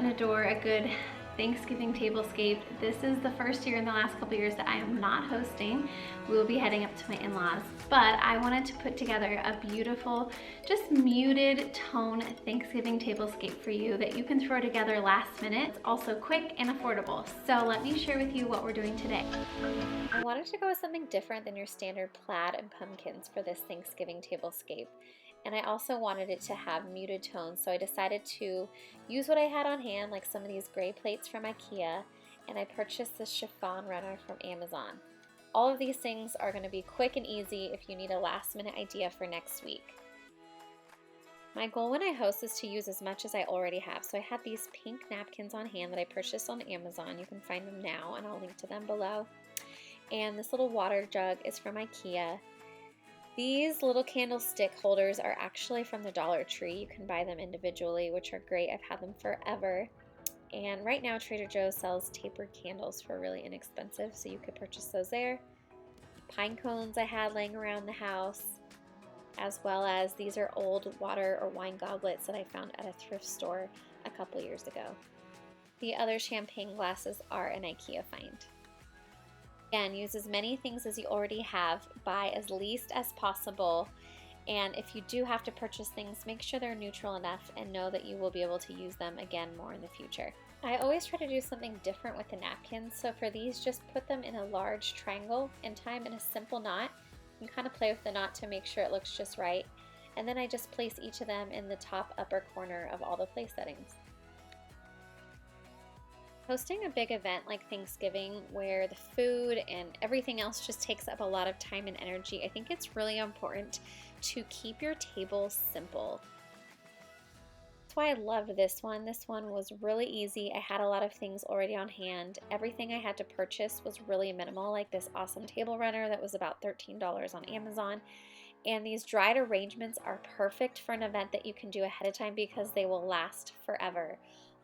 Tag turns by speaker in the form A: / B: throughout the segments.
A: and adore a good Thanksgiving tablescape. This is the first year in the last couple years that I am not hosting. We will be heading up to my in-laws, but I wanted to put together a beautiful, just muted tone Thanksgiving tablescape for you that you can throw together last minute. It's also quick and affordable. So let me share with you what we're doing today. I wanted to go with something different than your standard plaid and pumpkins for this Thanksgiving tablescape. And I also wanted it to have muted tones, so I decided to use what I had on hand, like some of these gray plates from IKEA, and I purchased this chiffon runner from Amazon. All of these things are going to be quick and easy if you need a last minute idea for next week. My goal when I host is to use as much as I already have, so I had these pink napkins on hand that I purchased on Amazon. You can find them now, and I'll link to them below. And this little water jug is from IKEA. These little candlestick holders are actually from the Dollar Tree. You can buy them individually, which are great. I've had them forever. And right now Trader Joe's sells tapered candles for really inexpensive, so you could purchase those there. Pine cones I had laying around the house, as well as these are old water or wine goblets that I found at a thrift store a couple years ago. The other champagne glasses are an IKEA find. Again, use as many things as you already have, buy as least as possible, and if you do have to purchase things, make sure they're neutral enough and know that you will be able to use them again more in the future. I always try to do something different with the napkins, so for these, just put them in a large triangle and tie them in a simple knot. You can kind of play with the knot to make sure it looks just right, and then I just place each of them in the top upper corner of all the place settings. Hosting a big event like Thanksgiving where the food and everything else just takes up a lot of time and energy, I think it's really important to keep your table simple. That's why I loved this one. This one was really easy. I had a lot of things already on hand. Everything I had to purchase was really minimal, like this awesome table runner that was about $13 on Amazon. And these dried arrangements are perfect for an event that you can do ahead of time because they will last forever.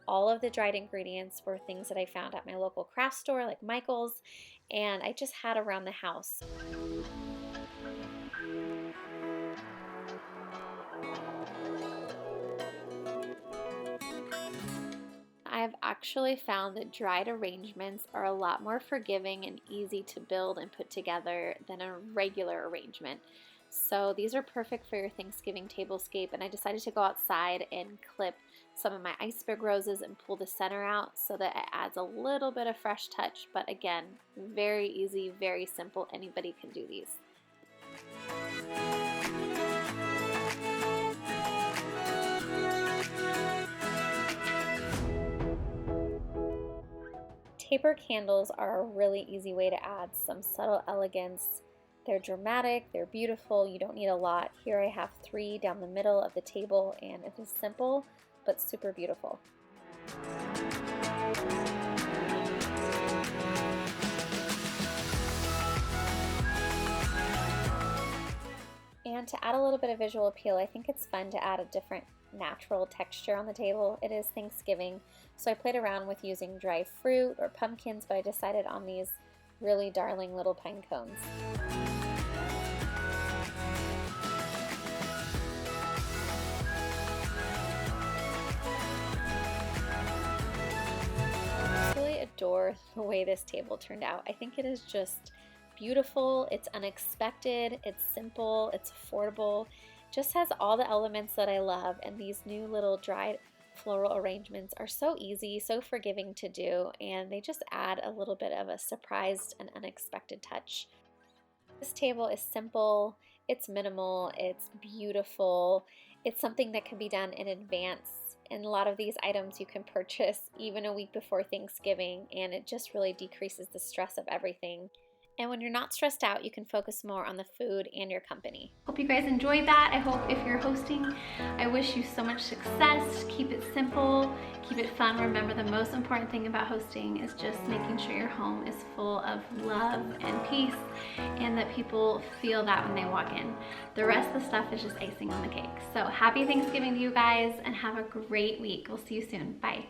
A: All of the dried ingredients were things that I found at my local craft store like Michael's, and I just had around the house. I've actually found that dried arrangements are a lot more forgiving and easy to build and put together than a regular arrangement. So these are perfect for your Thanksgiving tablescape, and I decided to go outside and clip some of my iceberg roses and pull the center out so that it adds a little bit of fresh touch, but again, very easy, very simple. Anybody can do these. Taper candles are a really easy way to add some subtle elegance. They're dramatic, they're beautiful, you don't need a lot. Here I have 3 down the middle of the table, and it is simple but super beautiful. And to add a little bit of visual appeal, I think it's fun to add a different natural texture on the table. It is Thanksgiving, so I played around with using dried fruit or pumpkins, but I decided on these really darling little pine cones. I really adore the way this table turned out. I think it is just beautiful, it's unexpected, it's simple, it's affordable, just has all the elements that I love, and these new little dried floral arrangements are so easy, so forgiving to do, and they just add a little bit of a surprised and unexpected touch. This table is simple, it's minimal, it's beautiful, it's something that can be done in advance, and a lot of these items you can purchase even a week before Thanksgiving, and it just really decreases the stress of everything. And when you're not stressed out, you can focus more on the food and your company. Hope you guys enjoyed that. I hope if you're hosting, I wish you so much success. Keep it simple, keep it fun. Remember, the most important thing about hosting is just making sure your home is full of love and peace, and that people feel that when they walk in. The rest of the stuff is just icing on the cake. So happy Thanksgiving to you guys, and have a great week. We'll see you soon. Bye.